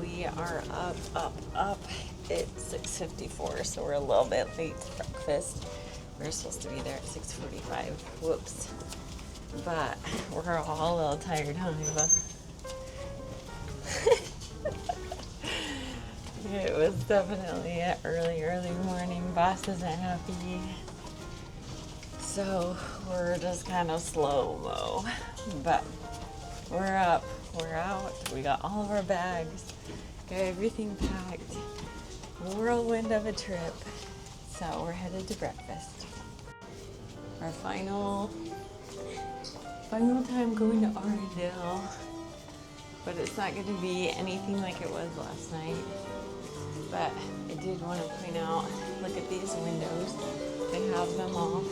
We are up. It's 6:54, so we're a little bit late to breakfast. We're supposed to be there at 6:45. Whoops. But we're all a little tired, huh, Eva? It was definitely an early morning. Boss isn't happy. So we're just kind of slow-mo. But we're up, we're out. We got all of our bags, got everything packed. Whirlwind of a trip. So we're headed to breakfast. Our final time going to Arendelle. But it's not going to be anything like it was last night. But I did want to point out, look at these windows. They have them all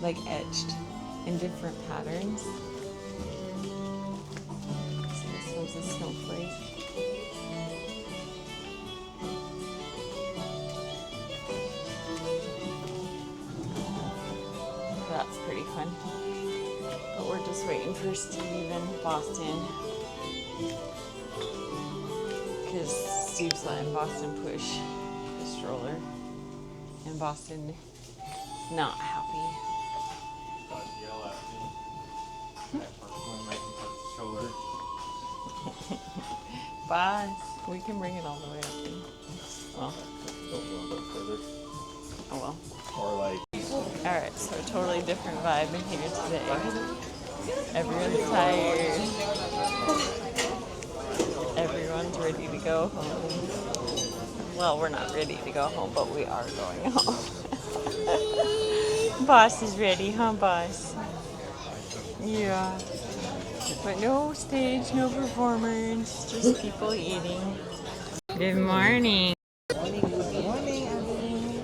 like etched in different patterns. So this one's a snowflake. That's pretty fun. But we're just waiting for Steve and Boston. Because Steve's letting Boston push the stroller. And Boston is not happy. Boss, we can bring it all the way up. Well, go a little bit further. Oh well. Or like. Alright, so a totally different vibe in here today. Everyone's tired. Everyone's ready to go home. Well, we're not ready to go home, but we are going home. Boss is ready, huh, boss? Yeah. But no stage, no performers, just people eating. Good morning. Good morning, everyone.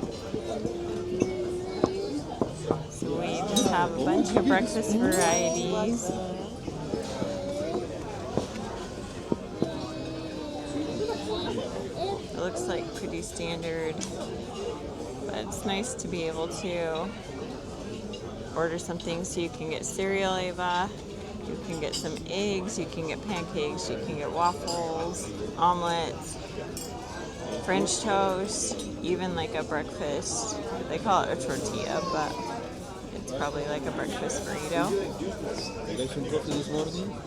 So we just have a bunch of breakfast varieties. It looks like pretty standard, but it's nice to be able to order something so you can get cereal, Ava. You can get some eggs, you can get pancakes, you can get waffles, omelets, French toast, even like a breakfast. They call it a tortilla, but it's probably like a breakfast burrito. You guys some coffee this morning?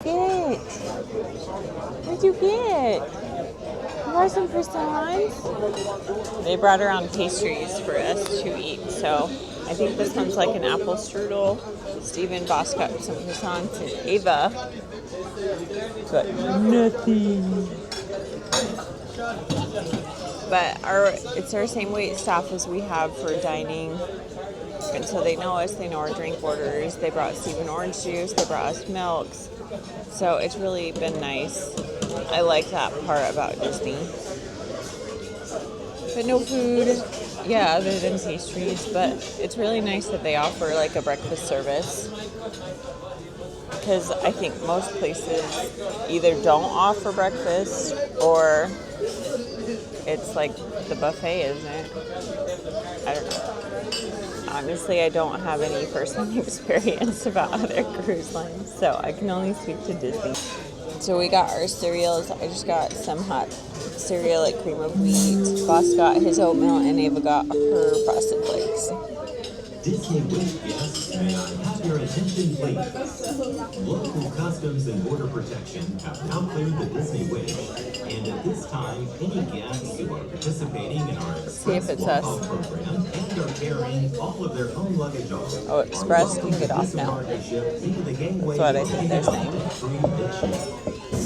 Yeah. What'd you get? You got some croissants? They brought around pastries for us to eat, so I think this one's like an apple strudel. Steven Boss got some croissants, and Ava got nothing. But it's our same wait staff as we have for dining. And so they know us, they know our drink orders. They brought Steven orange juice, they brought us milks. So it's really been nice. I like that part about Disney. But no food. Yeah, other than pastries, but it's really nice that they offer like a breakfast service, because I think most places either don't offer breakfast or it's like the buffet isn't. I don't know. Honestly, I don't have any first-hand experience about other cruise lines, so I can only speak to Disney. So we got our cereals. I just got some hot cereal, like cream of wheat. Boss got his oatmeal, and Ava got her frosted flakes. Disney Wish guests, may I have your attention, please? Local Customs and Border Protection have now cleared the Disney Wish, and at this time, any guests who are participating in our Express walk-off program and are carrying all of their own luggage off. Oh, Express can get off now. That's what I think they're saying.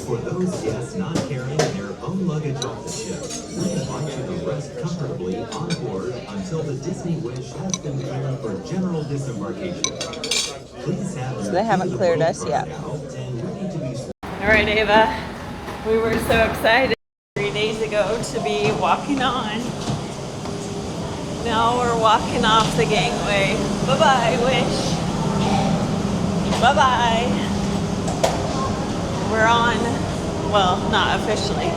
For those guests not carrying their own luggage off the ship, we invite you to rest comfortably on board until the Disney Wish has been cleared for general disembarkation. Please have So they haven't cleared us yet. All right, Ava. We were so excited 3 days ago to be walking on. Now we're walking off the gangway. Bye-bye, Wish. Bye-bye. We're on, well, not officially,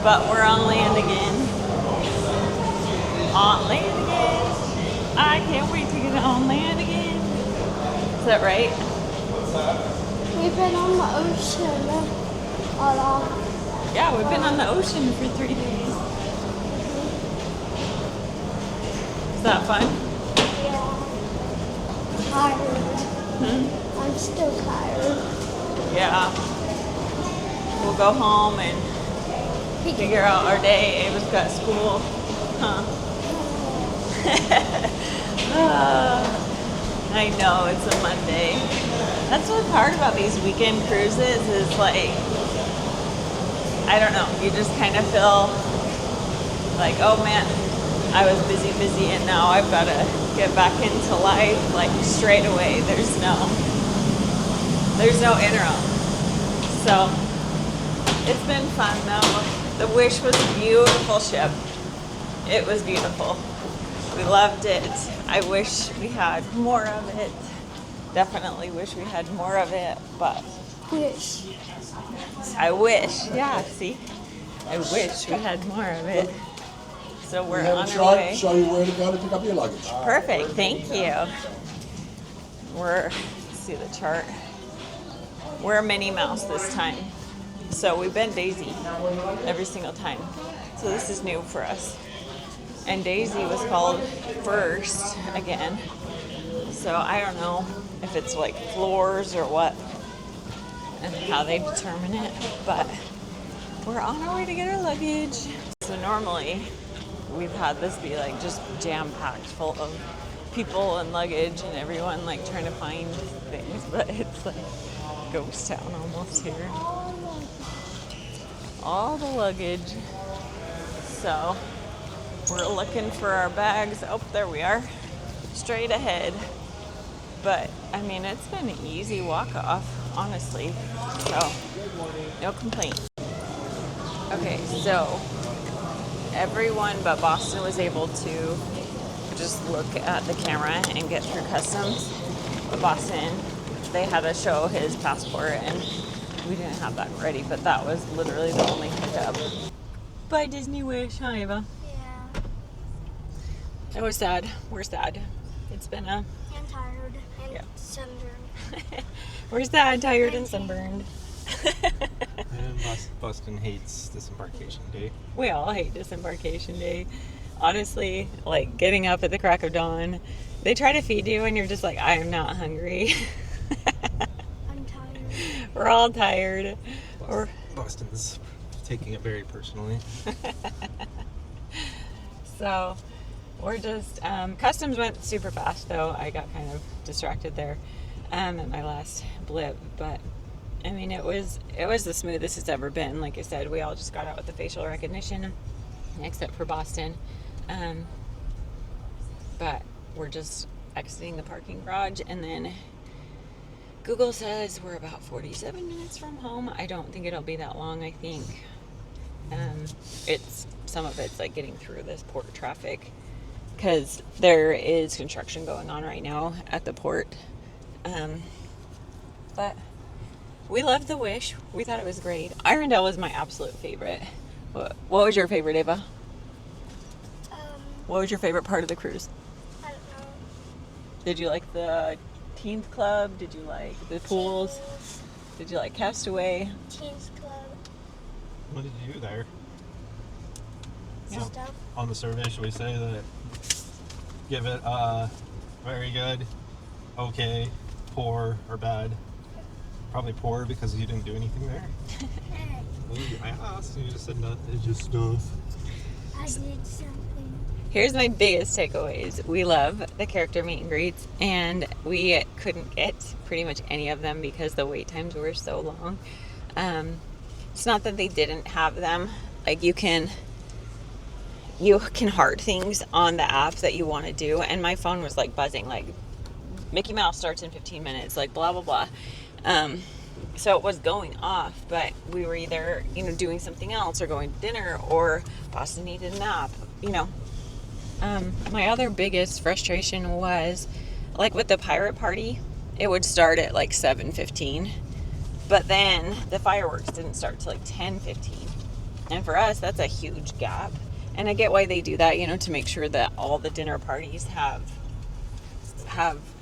but we're on land again. On land again. I can't wait to get on land again. that right? We've been on the ocean a lot. Yeah, we've been on the ocean for 3 days. Is that fun? Yeah. Tired. I'm still tired. Yeah. We'll go home and figure out our day. Ava's got school. Huh. I know, it's a Monday. That's what's hard about these weekend cruises is like, I don't know, you just kind of feel like, oh man, I was busy, and now I've got to get back into life like straight away. There's no interim. So it's been fun though. The Wish was a beautiful ship. It was beautiful. We loved it. I wish we had more of it. Definitely wish we had more of it, but Wish. I wish. Yeah, see? I wish we had more of it. So we're on our way. Show you where to go to pick up your luggage. Perfect. Thank you. Let's see the chart. We're Minnie Mouse this time. So we've been Daisy every single time. So this is new for us. And Daisy was called first again. So I don't know if it's like floors or what and how they determine it, but we're on our way to get our luggage. So normally we've had this be like just jam-packed full of people and luggage and everyone like trying to find things, but it's like ghost town almost here. All the luggage. So we're looking for our bags. Oh, there we are. Straight ahead. But, I mean, it's been an easy walk-off, honestly. So, no complaint. Okay, so everyone but Boston was able to just look at the camera and get through customs. But Boston, they had to show his passport, and we didn't have that ready, but that was literally the only hiccup. Bye, Disney Wish. Hi, Eva. Yeah. It was sad. We're sad. It's been a... I'm tired and Yeah. sunburned. We're sad, tired, and sunburned. And Boston hates disembarkation day. We all hate disembarkation day. Honestly, like getting up at the crack of dawn. They try to feed you and you're just like, I am not hungry. I'm tired. We're all tired. Boston's taking it very personally. So we're just, customs went super fast though. I got kind of distracted there at my last blip, but I mean, it was the smoothest it's ever been. Like I said, we all just got out with the facial recognition, except for Boston. But we're just exiting the parking garage, and then Google says we're about 47 minutes from home. I don't think it'll be that long. I think some of it's like getting through this port traffic because there is construction going on right now at the port. But we loved the Wish. We thought it was great. Arendelle was my absolute favorite. What was your favorite, Ava? What was your favorite part of the cruise? I don't know. Did you like the Teens Club? Did you like the pools? Did you like Castaway? Teens Club. What did you do there? Yeah. Stuff. On the survey, should we say that give it very good, okay, poor, or bad? Probably poor because you didn't do anything there. I asked, and you just said nothing. It's just stuff. I did something. Here's my biggest takeaways. We love the character meet and greets, and we couldn't get pretty much any of them because the wait times were so long. It's not that they didn't have them. Like you can heart things on the app that you want to do, and my phone was like buzzing, like Mickey Mouse starts in 15 minutes, like blah blah blah. So it was going off, but we were either doing something else or going to dinner, or Boston needed a nap. My other biggest frustration was like with the pirate party, it would start at like 7:15, but then the fireworks didn't start till like 10:15, and for us that's a huge gap. And I get why they do that, to make sure that all the dinner parties have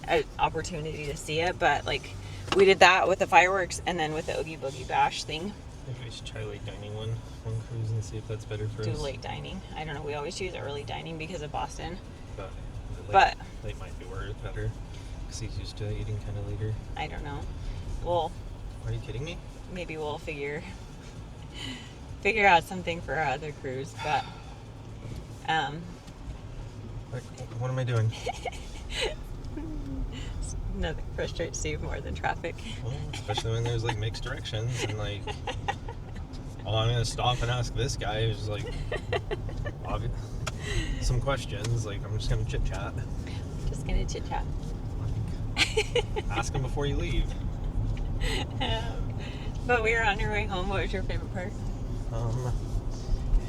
an opportunity to see it, but like we did that with the fireworks and then with the Oogie Boogie Bash thing. Maybe we should try late dining one cruise and see if that's better for Do us. late dining. I don't know. We always choose early dining because of Boston. But late might be better because he's used to eating kind of later. I don't know. Well, Are you kidding me? maybe we'll figure out something for our other cruise, but Like, what am I doing? nothing frustrates Steve more than traffic. Well, especially when there's like mixed directions and like, oh, I'm gonna stop and ask this guy who's like, some questions. Like, I'm just gonna chit chat. Just gonna chit chat. Ask him before you leave. But we were on our way home. What was your favorite part?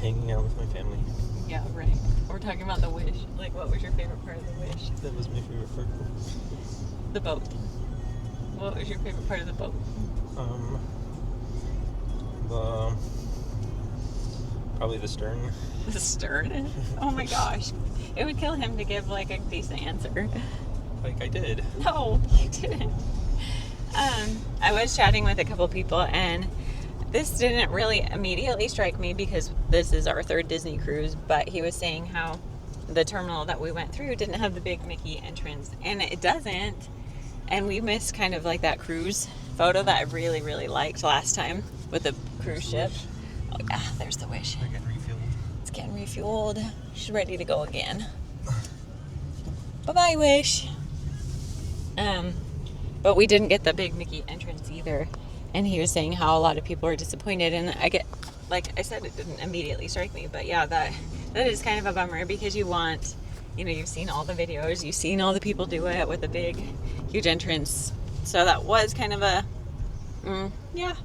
Hanging out with my family. Yeah, right. We're talking about the Wish. Like, what was your favorite part of the Wish? That was my favorite part. The boat. What was your favorite part of the boat? Probably the stern. The stern? Oh my gosh. It would kill him to give like a decent answer. Like I did. No, you didn't. I was chatting with a couple people, and this didn't really immediately strike me because this is our third Disney cruise, but he was saying how the terminal that we went through didn't have the big Mickey entrance, and it doesn't. And we missed kind of like that cruise photo that I really, really liked last time with the cruise ship. Oh yeah, there's the Wish. I get refueled. It's getting refueled. She's ready to go again. Bye-bye, Wish. But we didn't get the big Mickey entrance either. And he was saying how a lot of people are disappointed. And I get, like I said, it didn't immediately strike me. But yeah, that is kind of a bummer because you want, you know, you've seen all the videos. You've seen all the people do it with a big, huge entrance. So that was kind of a, yeah,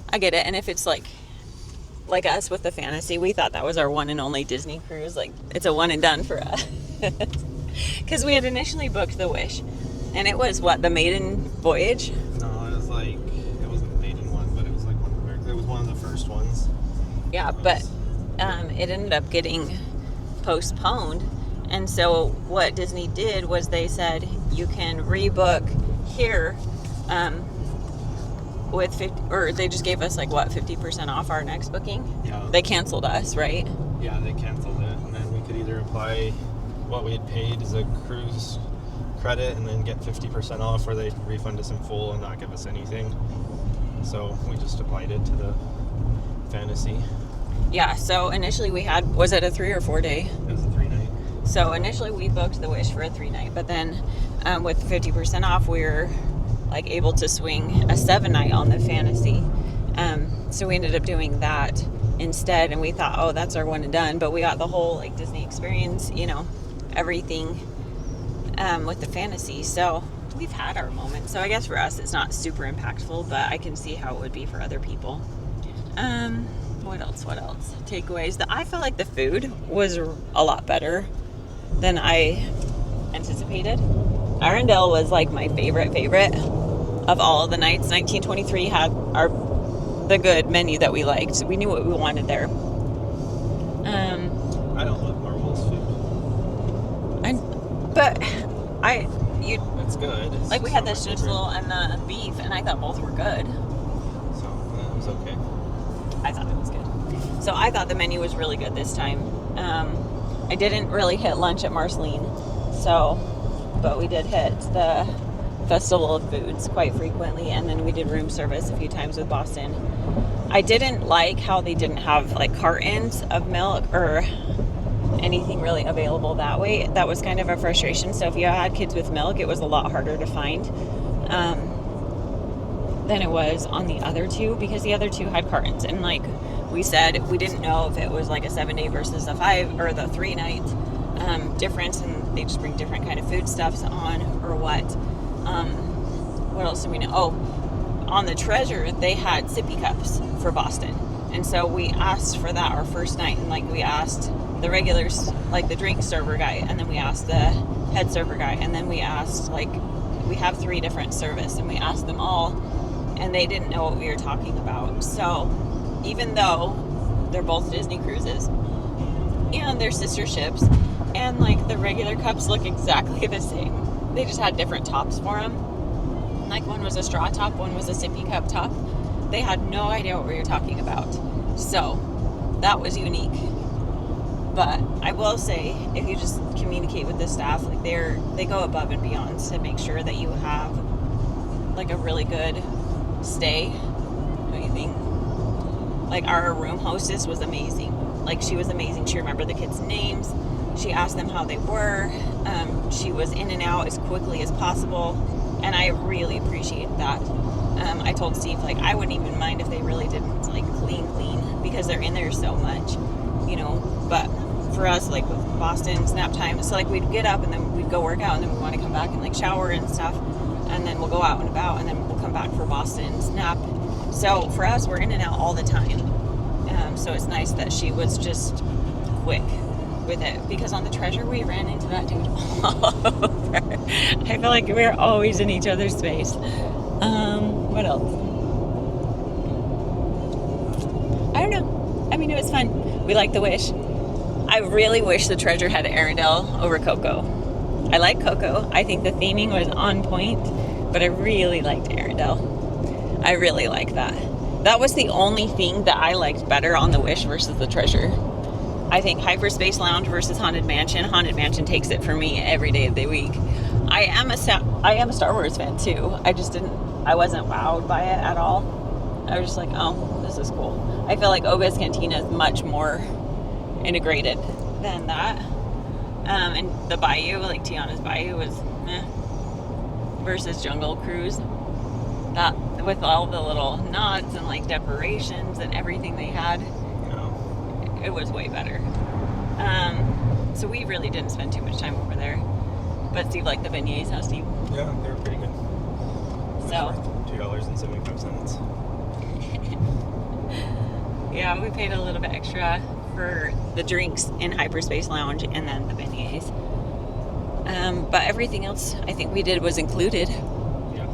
I get it. And if it's like us with the Fantasy, we thought that was our one and only Disney cruise. Like, it's a one and done for us. Because we had initially booked the Wish. And it was, what, the maiden voyage? No, it was like, it wasn't the maiden one, but it was like it was one of the first ones. Yeah, but it ended up getting postponed. And so what Disney did was they said, you can rebook here with 50, or they just gave us like, what, 50% off our next booking? Yeah. They canceled us, right? Yeah, they canceled it. And then we could either apply what we had paid as a cruise credit and then get 50% off, or they'd refund us in full and not give us anything. So we just applied it to the Fantasy. Yeah, so initially we had, was it a 3 or 4 day? It was a 3-night. So initially we booked the Wish for a 3-night, but then with 50% off, we were like able to swing a 7-night on the Fantasy. So we ended up doing that instead, and we thought, oh, that's our one and done. But we got the whole like Disney experience, you know, everything with the Fantasy. So we've had our moments. So I guess for us, it's not super impactful, but I can see how it would be for other people. What else? Takeaways. I felt like the food was a lot better than I anticipated. Arendelle was like my favorite of all of the nights. 1923 had the good menu that we liked. We knew what we wanted there. I don't love Marvel's food. It's good. It's Like we had the not my schnitzel and the beef, and I thought both were good. favorite. So it was okay. I thought it was good. So I thought the menu was really good this time. I didn't really hit lunch at Marceline, but we did hit the Festival of Foods quite frequently, and then we did room service a few times with Boston. I didn't like how they didn't have like cartons of milk or anything really available that way. That was kind of a frustration. So if you had kids with milk, it was a lot harder to find than it was on the other two, because the other two had cartons. And like we said, we didn't know if it was like a 7-day versus a 5 or the 3-night difference, and they just bring different kind of foodstuffs on or what. What else do we know? Oh, on the Treasure, they had sippy cups for Boston. And so we asked for that our first night, and like we asked the regulars, like the drink server guy, and then we asked the head server guy, and then we asked, like, we have 3 different service, and we asked them all, and they didn't know what we were talking about. So even though they're both Disney cruises and they're sister ships, and like the regular cups look exactly the same, they just had different tops for them. Like one was a straw top, one was a sippy cup top. They had no idea what we were talking about. So that was unique. But I will say, if you just communicate with the staff, like they go above and beyond to make sure that you have like a really good stay. What do you think? Like our room hostess was amazing. Like she was amazing. She remembered the kids' names. She asked them how they were. She was in and out as quickly as possible. And I really appreciate that. I told Steve, like, I wouldn't even mind if they really didn't, like, clean, because they're in there so much, you know. But for us, like, with Boston, nap time, so, like, we'd get up and then we'd go work out and then we want to come back and, like, shower and stuff. And then we'll go out and about and then we'll come back for Boston's nap. So for us, we're in and out all the time. So it's nice that she was just quick with it, because on the Treasure we ran into that dude all over. I feel like we're always in each other's space. What else? I don't know. I mean, it was fun. We liked the Wish. I really wish the Treasure had Arendelle over Coco. I like Coco. I think the theming was on point, but I really liked Arendelle. I really like that. That was the only thing that I liked better on the Wish versus the Treasure. I think Hyperspace Lounge versus Haunted Mansion. Haunted Mansion takes it for me every day of the week. I am a Star Wars fan too. I wasn't wowed by it at all. I was just like, oh, this is cool. I feel like Oga's Cantina is much more integrated than that. And the Bayou, like Tiana's Bayou, was meh. Versus Jungle Cruise. That, with all the little nods and like decorations and everything they had, it was way better. So we really didn't spend too much time over there. But Steve liked the beignets, huh, Steve? Yeah, they were pretty good. So $2.75. Yeah, we paid a little bit extra for the drinks in Hyperspace Lounge and then the beignets. But everything else I think we did was included. Yeah.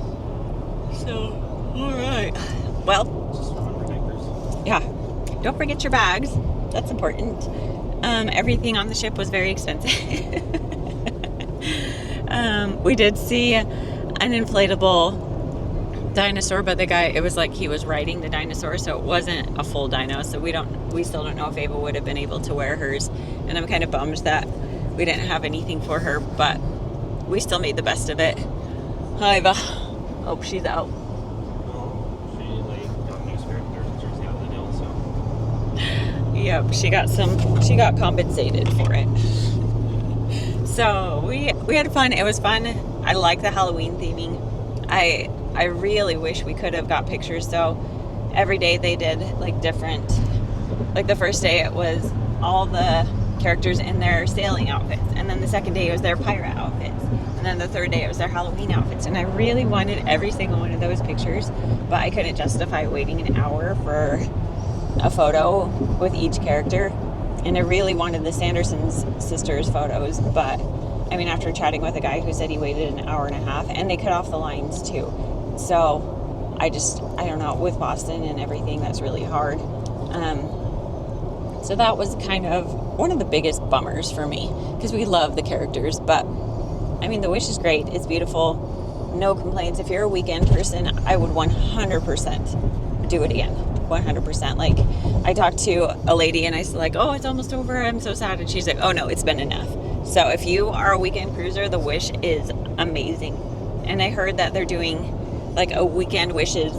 So, all right. Well, Just fun for hikers. yeah. Don't forget your bags. That's important. Everything on the ship was very expensive. We did see an inflatable dinosaur, but the guy, it was like he was riding the dinosaur, so it wasn't a full dino. So we still don't know if Ava would have been able to wear hers, and I'm kind of bummed that we didn't have anything for her, but we still made the best of it. Hi, Ava. Oh, she's out. Well, she got a new Spirit jersey out of the deal, so. Yep, she got compensated for it. So we had fun. It was fun. I like the Halloween theming. I really wish we could have got pictures. So every day they did like different. Like the first day it was all the characters in their sailing outfits, and then the second day it was their pirate outfits, and then the third day it was their Halloween outfits. And I really wanted every single one of those pictures, but I couldn't justify waiting an hour for a photo with each character. And I really wanted the Sanderson's sisters photos, but I mean, after chatting with a guy who said he waited an hour and a half, and they cut off the lines too. So I don't know, with Boston and everything, that's really hard. So that was kind of one of the biggest bummers for me, because we love the characters. But I mean, the Wish is great. It's beautiful. No complaints. If you're a weekend person, I would 100% do it again. 100%. Like, I talked to a lady and I said, like, oh, it's almost over, I'm so sad. And she's like, oh no, it's been enough. So if you are a weekend cruiser, the Wish is amazing. And I heard that they're doing like a weekend Wishes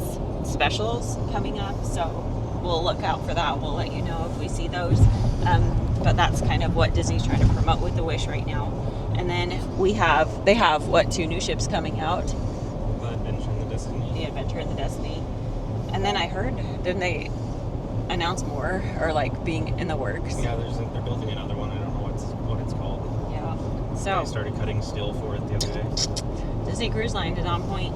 specials coming up, so we'll look out for that. We'll let you know if we see those. But that's kind of what Disney's trying to promote with the Wish right now. And then they have what, 2 new ships coming out? The Adventure and the Destiny. The Adventure and the Destiny. And then I heard, didn't they announce more, or like being in the works? Yeah, they're building another one. I don't know what it's called. Yeah. So They started cutting steel for it the other day. Disney Cruise Line is on point.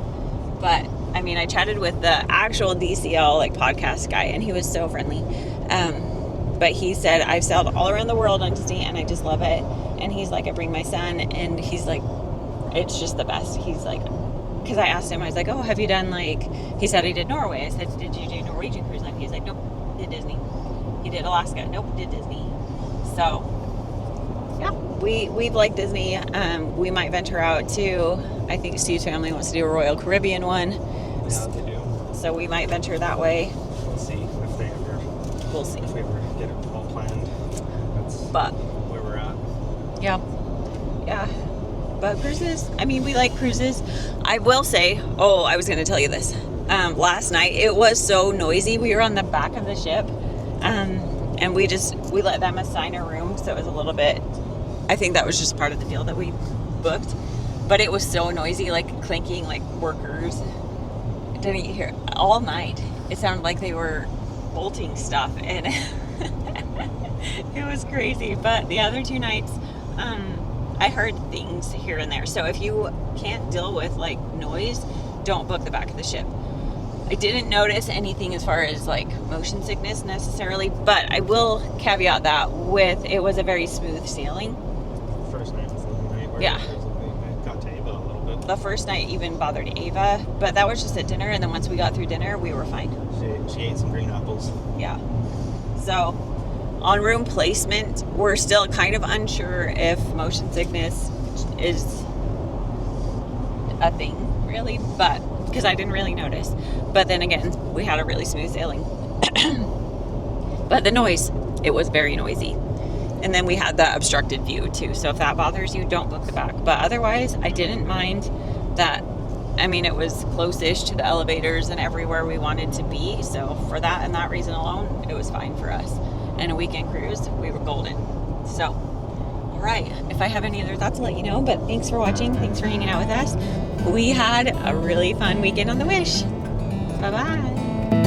But I mean, I chatted with the actual DCL like podcast guy, and he was so friendly. But he said, I've sailed all around the world on Disney and I just love it. And he's like, I bring my son, and he's like, it's just the best. He's like, because I asked him, I was like, oh, have you done like, he said he did Norway. I said, did you do Norwegian Cruise Line? He's like, nope, did Disney. He did Alaska. Nope, did Disney. So yeah, we've liked Disney. We might venture out to, I think Steve's family wants to do a Royal Caribbean one. Yeah, they do. So we might venture that way. We'll see if they ever. We'll see. If we ever get it all planned. That's But where we're at. yeah. Yeah. But cruises, I mean, we like cruises. I will say, I was going to tell you this. Last night, it was so noisy. We were on the back of the ship. And we let them assign a room. So it was a little bit, I think that was just part of the deal that we booked. But it was so noisy, like clinking, like workers. Didn't you hear all night? It sounded like they were bolting stuff. And it was crazy. But the other 2 nights, I heard things here and there. So if you can't deal with like noise, don't book the back of the ship. I didn't notice anything as far as like motion sickness necessarily, but I will caveat that with it was a very smooth sailing. First night was the only night where Yeah. it got to Ava a little bit. The first night even bothered Ava, but that was just at dinner, and then once we got through dinner, we were fine. She ate some green apples. Yeah. So on room placement, we're still kind of unsure if motion sickness is a thing, really, but because I didn't really notice. But then again, we had a really smooth sailing. But the noise, it was very noisy. And then we had the obstructed view too. So if that bothers you, don't book the back. But otherwise, I didn't mind that. I mean, it was close-ish to the elevators and everywhere we wanted to be. So for that and that reason alone, it was fine for us. And a weekend cruise, we were golden. So, all right. If I have any other thoughts, I'll let you know. But thanks for watching. Thanks for hanging out with us. We had a really fun weekend on the Wish. Bye-bye.